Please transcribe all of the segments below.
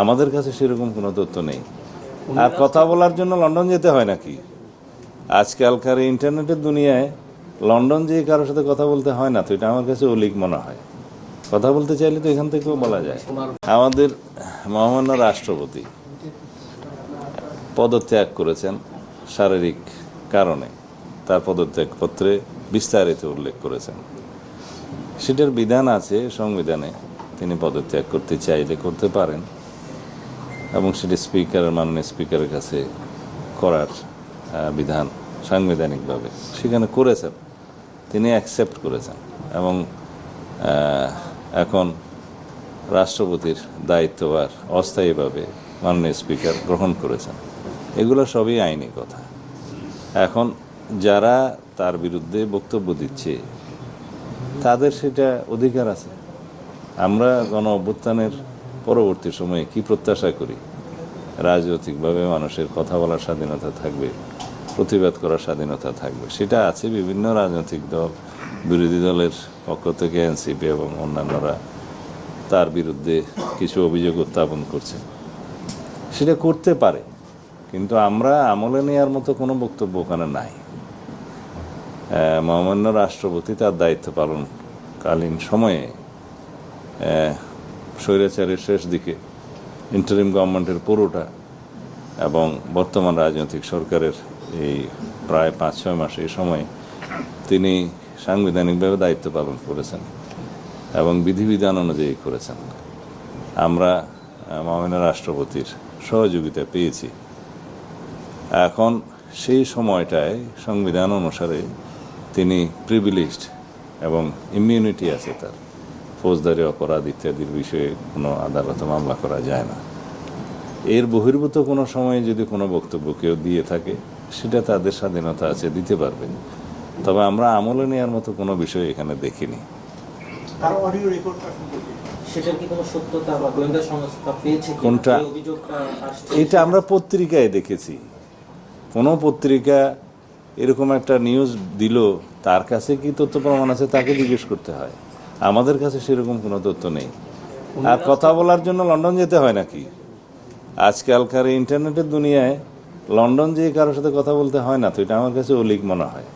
আমাদের কাছে সেরকম কোনো তথ্য নেই। আর কথা বলার জন্য লন্ডন যেতে হয় নাকি? আজকালকার ইন্টারনেটের দুনিয়ায় লন্ডন যেয়ে কারোর সাথে কথা বলতে হয় না, তো এটা আমার কাছে অলিক মনে হয়। কথা বলতে চাইলে তো এখান থেকেও বলা যায়। আমাদের মহামান্য রাষ্ট্রপতি পদত্যাগ করেছেন শারীরিক কারণে, তার পদত্যাগপত্রে বিস্তারিত উল্লেখ করেছেন। সেটার বিধান আছে সংবিধানে, তিনি পদত্যাগ করতে চাইলে করতে পারেন এবং সেটি মাননীয় স্পিকারের কাছে করার বিধান সাংবিধানিকভাবে সেখানে করেছেন, তিনি অ্যাকসেপ্ট করেছেন এবং এখন রাষ্ট্রপতির দায়িত্বভার অস্থায়ীভাবে মাননীয় স্পিকার গ্রহণ করেছেন। এগুলো সবই আইনি কথা। এখন যারা তার বিরুদ্ধে বক্তব্য দিচ্ছে তাদের সেটা অধিকার আছে। আমরা গণ অভ্যুত্থানের পরবর্তী সময়ে কি প্রত্যাশা করি? রাজনৈতিকভাবে মানুষের কথা বলার স্বাধীনতা থাকবে, প্রতিবাদ করার স্বাধীনতা থাকবে, সেটা আছে। বিভিন্ন রাজনৈতিক দল, বিরোধী দলের পক্ষ থেকে এনসিপি এবং অন্যান্যরা তার বিরুদ্ধে কিছু অভিযোগ উত্থাপন করছে, সেটা করতে পারে, কিন্তু আমরা আমলে নেওয়ার মতো কোনো বক্তব্য ওখানে নাই। মহামান্য রাষ্ট্রপতি তার দায়িত্ব পালনকালীন সময়ে স্বৈরাচারের শেষ দিকে ইন্টারিম গভর্নমেন্টের পুরোটা এবং বর্তমান রাজনৈতিক সরকারের এই প্রায় 5-6 মাস এই সময়ে তিনি সাংবিধানিকভাবে দায়িত্ব পালন করেছেন এবং বিধিবিধান অনুযায়ী করেছেন। আমরা মহামান্য রাষ্ট্রপতির সহযোগিতা পেয়েছি। এখন সেই সময়টায় সংবিধান অনুসারে তিনি প্রিভিলেজড এবং ইমিউনিটি আছে তার, ফৌজদারি অপরাধ ইত্যাদির বিষয়ে কোনো আদালতে মামলা করা যায় না। এর বহির্ভূত কোনো সময়ে যদি কোনো বক্তব্য কেউ দিয়ে থাকে সেটা তাদের স্বাধীনতা আছে, দিতে পারবেন। তবে আমরা আমলে নেওয়ার মতো কোনো বিষয় এখানে দেখিনি। কোনটা? এটা আমরা পত্রিকায় দেখেছি। কোনো পত্রিকা এরকম একটা নিউজ দিল, তার কাছে কি তথ্য প্রমাণ আছে তাকে জিজ্ঞেস করতে হয়। আমাদের কাছে সেরকম কোনো তথ্য নেই। আর কথা বলার জন্য লন্ডন যেতে হয় নাকি? আজকালকার ইন্টারনেটের দুনিয়ায় লন্ডন যেয়ে কারোর সাথে কথা বলতে হয় না, তো এটা আমার কাছে অলিক মনে হয়।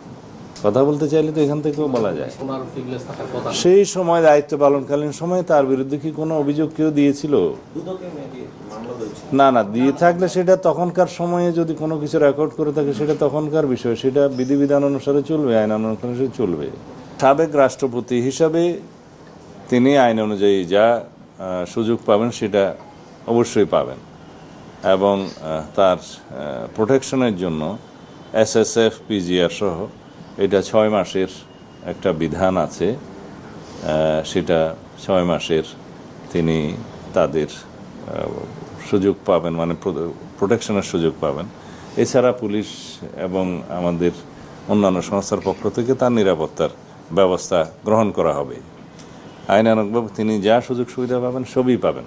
কথা বলতে চাইলে তো এখান থেকেও বলা যায়। সেই সময় দায়িত্ব পালনকালীন সময়ে তার বিরুদ্ধে কি কোনো অভিযোগ কেউ দিয়েছিল? না, দিয়ে থাকলে সেটা তখনকার সময়ে যদি কোনো কিছু রেকর্ড করে থাকে সেটা তখনকার বিষয়, সেটা বিধিবিধান অনুসারে চলবে, আইন অনুসারে চলবে। সাবেক রাষ্ট্রপতি হিসাবে তিনি আইন অনুযায়ী যা সুযোগ পাবেন সেটা অবশ্যই পাবেন এবং তার প্রোটেকশনের জন্য SSF PGR সহ এটা 6 মাসের একটা বিধান আছে, সেটা 6 মাসের তিনি তাদের সুযোগ পাবেন, মানে প্রোটেকশনের সুযোগ পাবেন। এছাড়া পুলিশ এবং আমাদের অন্যান্য সংস্থার পক্ষ থেকে তার নিরাপত্তার ব্যবস্থা গ্রহণ করা হবে। আইনানুগভাবে তিনি যা সুযোগ সুবিধা পাবেন সবই পাবেন।